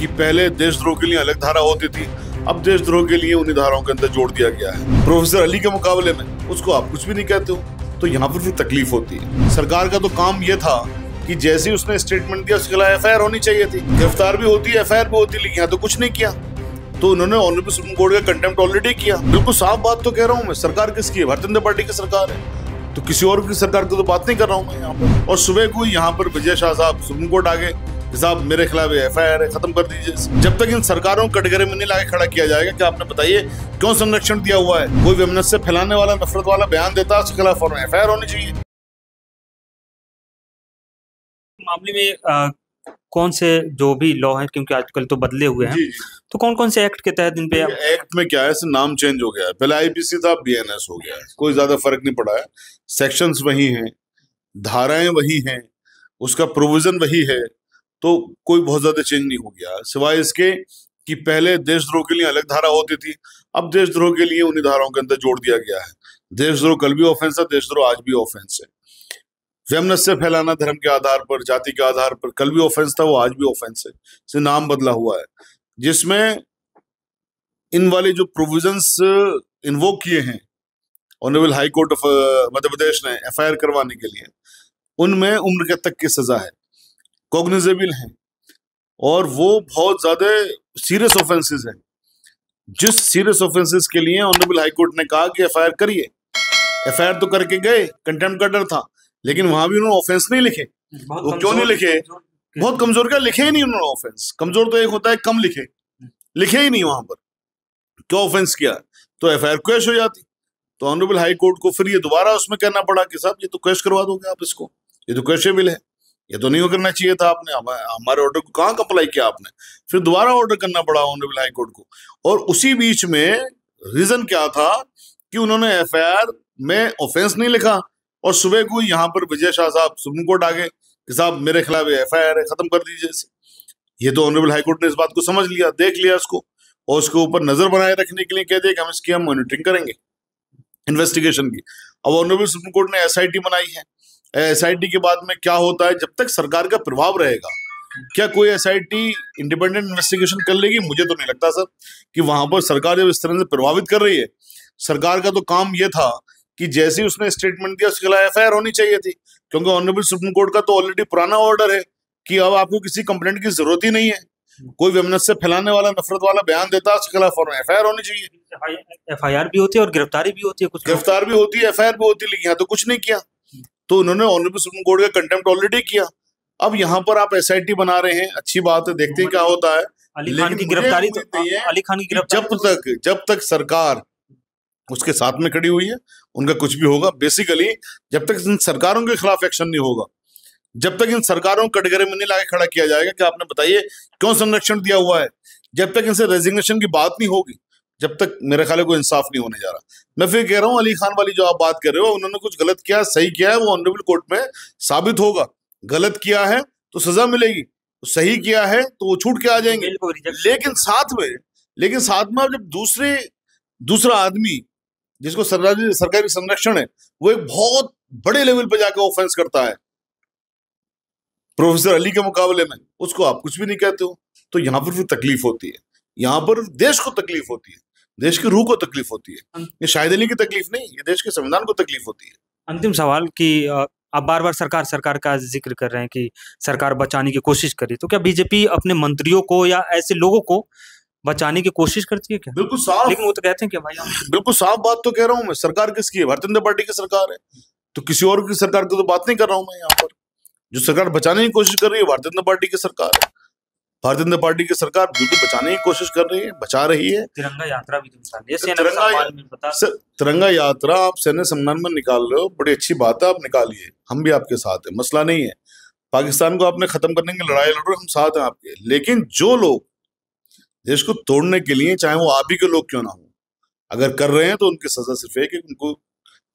कि पहले देशद्रोह के लिए अलग धारा होती थी, अब देशद्रोह के लिए उन्हीं धाराओं के अंदर जोड़ दिया गया है। प्रोफेसर अली के मुकाबले में उसको आप कुछ भी नहीं कहते हो, तो यहाँ पर फिर तकलीफ होती है। सरकार का तो काम ये था कि जैसे ही उसने स्टेटमेंट दिया उसके खिलाफ एफआईआर होनी चाहिए थी, गिरफ्तार भी होती है, एफआईआर भी होती, लेकिन यहाँ तो कुछ नहीं किया। तो उन्होंने ऑनरेबल सुप्रीम कोर्ट का कंटेम्प्ट ऑलरेडी किया। बिल्कुल साफ बात तो कह रहा हूँ मैं, सरकार किसकी है? भारतीय जनता पार्टी की सरकार है, तो किसी और की सरकार की तो बात नहीं कर रहा हूँ मैं यहाँ पर। और सुबह को यहाँ पर विजय शाह साहब सुप्रीम कोर्ट आ गए, साहब मेरे खिलाफ एफआईआर है, खत्म कर दीजिए। जब तक इन सरकारों को कटघरे में नहीं लाके खड़ा किया जाएगा कि आपने बताइए क्यों संरक्षण दिया हुआ है, कोई वैमनस्य फैलाने वाला, नफरत वाला बयान देता है, उसके खिलाफ एफआईआर होनी चाहिए। मामले में कौन से जो भी लॉ है, क्योंकि आजकल तो बदले हुए हैं, तो कौन कौन से एक्ट के तहत इन पे एक्ट में क्या है, नाम चेंज हो गया है। पहले आईपीसी था, बीएनएस हो गया है, कोई ज्यादा फर्क नहीं पड़ा है। सेक्शंस वही हैं, धाराएं वही हैं, उसका प्रोविजन वही है, तो कोई बहुत ज्यादा चेंज नहीं हो गया, सिवाय इसके कि पहले देशद्रोह के लिए अलग धारा होती थी, अब देशद्रोह के लिए उन्हीं धाराओं के अंदर जोड़ दिया गया है। देशद्रोह कल भी ऑफेंस है, देशद्रोह आज भी ऑफेंस है। वैमनस्य फैलाना धर्म के आधार पर, जाति के आधार पर, कल भी ऑफेंस था, वो आज भी ऑफेंस है, इसे नाम बदला हुआ है। जिसमें इन वाले जो प्रोविजंस इन्वोक किए हैं honourable high court of Madhya Pradesh ने एफआईआर करवाने के लिए, उनमें उम्र तक की सजा है, कॉग्निजेबल है, और वो बहुत ज्यादा सीरियस ऑफेंसेस हैं। जिस सीरियस ऑफेंसेस के लिए ऑनरेबल हाई कोर्ट ने कहा कि एफआईआर करिए, एफआईआर तो करके गए, कंटेम्प्ट का डर था, लेकिन वहां भी उन्होंने ऑफेंस नहीं लिखे। वो क्यों नहीं लिखे? बहुत कमजोर का लिखे ही नहीं उन्होंने ऑफेंस। कमजोर तो एक होता है कम लिखे, लिखे ही नहीं वहां पर। क्या ऑफेंस किया तो एफआईआर क्वेश हो जाती। तो ऑनरेबल हाई कोर्ट को फिर ये दोबारा उसमें कहना पड़ा कि साहब ये तो क्वेश करवा दोगे आप इसको, ये तो क्वेशेबल है, ये तो नहीं करना चाहिए था आपने, हमारे ऑर्डर को कहाँ कंप्लाई किया आपने। फिर दोबारा ऑर्डर करना पड़ा ऑनरेबल हाई कोर्ट को। और उसी बीच में रीजन क्या था कि उन्होंने एफआईआर में ऑफेंस नहीं लिखा, और सुबह को यहाँ पर विजय शाह साहब सुप्रीम कोर्ट आ गए कि साहब मेरे खिलाफ एफआईआर है, खत्म कर दीजिए इसे। ये तो ऑनरेबल हाई कोर्ट ने इस बात को समझ लिया, देख लिया इसको, और उसके ऊपर नजर बनाए रखने के लिए कह दिया कि हम इसकी मॉनिटरिंग करेंगे, इन्वेस्टिगेशन की। अब ऑनरेबल सुप्रीम कोर्ट ने एसआईटी बनाई है। एसआईटी के बाद में क्या होता है, जब तक सरकार का प्रभाव रहेगा, क्या कोई एसआईटी इंडिपेंडेंट इन्वेस्टिगेशन कर लेगी? मुझे तो नहीं लगता सर कि वहां पर सरकार जब इस तरह से प्रभावित कर रही है। सरकार का तो काम यह था कि जैसे ही उसने स्टेटमेंट दिया उसके खिलाफ एफआईआर होनी चाहिए थी, क्योंकि ऑनरेबल सुप्रीम कोर्ट का तो ऑलरेडी पुराना ऑर्डर है कि अब आपको किसी कंप्लेंट की जरूरत ही नहीं है। कोई वैमनस्य फैलाने वाला, नफरत वाला बयान देता है, उसके खिलाफ एफआईआर होनी चाहिए। एफआईआर भी होती है और गिरफ्तारी भी होती है, कुछ गिरफ्तार भी होती है, एफआईआर भी होती है, लेकिन यहाँ तो कुछ नहीं किया। तो उन्होंने ऑनरेबल सुप्रीम कोर्ट का कंटेम्प्ट ऑलरेडी किया। अब यहाँ पर आप एसआईटी बना रहे हैं, अच्छी बात है, देखते हैं क्या होता है। अली खान की गिरफ्तारी तो अली खान की गिरफ्तारी जब तक सरकार उसके साथ में खड़ी हुई है, उनका कुछ भी होगा। बेसिकली जब तक इन सरकारों के खिलाफ एक्शन नहीं होगा, जब तक इन सरकारों को कटघरे में नहीं लाके खड़ा किया जाएगा कि आपने बताइए क्यों संरक्षण दिया हुआ है, जब तक इनसे रेजिग्नेशन की बात नहीं होगी, जब तक मेरे ख्याल को इंसाफ नहीं होने जा रहा। मैं फिर कह रहा हूँ, अली खान वाली जो आप बात कर रहे हो, उन्होंने कुछ गलत किया, सही किया है, वो ऑनरेबल कोर्ट में साबित होगा। गलत किया है तो सजा मिलेगी, सही किया है तो वो छूट के आ जाएंगे। लेकिन साथ में जब दूसरा आदमी जिसको सरकारी संरक्षण है, वो एक बहुत बड़े लेवल पे जाकर ऑफेंस करता है प्रोफेसर अली के मुकाबले में, उसको आप कुछ भी नहीं कहते हो, तो यहाँ पर फिर तकलीफ होती है। यहाँ पर देश को तकलीफ होती है, देश की रूह को तकलीफ होती है। ये शाहिद अली की तकलीफ नहीं, ये देश के संविधान को तकलीफ होती है। अंतिम सवाल कि आप बार बार सरकार का जिक्र कर रहे हैं कि सरकार बचाने की कोशिश करी, तो क्या बीजेपी अपने मंत्रियों को या ऐसे लोगों को बचाने की कोशिश करती है क्या? बिल्कुल साफ, लेकिन वो तो कहते हैं कि भाई बिल्कुल साफ बात तो कह रहा हूं मैं, सरकार किसकी है? भारतीय जनता पार्टी की सरकार है, तो किसी और की सरकार की तो बात नहीं कर रहा हूं मैं। यहाँ पर जो सरकार बचाने की कोशिश कर रही है, भारतीय जनता पार्टी की सरकार है। भारतीय जनता पार्टी की सरकार बिल्कुल बचाने की कोशिश कर रही है, बचा रही है। तिरंगा यात्रा भी तिरंगा यात्रा आप सैन्य सम्मान में निकाल रहे हो, बड़ी अच्छी बात है, आप निकालिए, हम भी आपके साथ है, मसला नहीं है। पाकिस्तान को आपने खत्म करने की लड़ाई लड़ रहे हो, हम साथ हैं आपके। लेकिन जो लोग देश को तोड़ने के लिए, चाहे वो आप ही के लोग क्यों ना हो, अगर कर रहे हैं तो उनकी सजा सिर्फ है कि उनको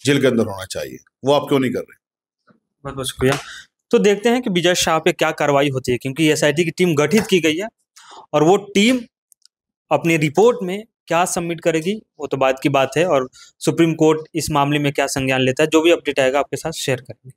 जेल के अंदर होना चाहिए। वो आप क्यों नहीं कर रहे? बहुत बहुत शुक्रिया। तो देखते हैं कि विजय शाह पे क्या कार्रवाई होती है, क्योंकि एसआईटी की टीम गठित की गई है और वो टीम अपनी रिपोर्ट में क्या सबमिट करेगी वो तो बाद की बात है, और सुप्रीम कोर्ट इस मामले में क्या संज्ञान लेता है, जो भी अपडेट आएगा आपके साथ शेयर करेंगे।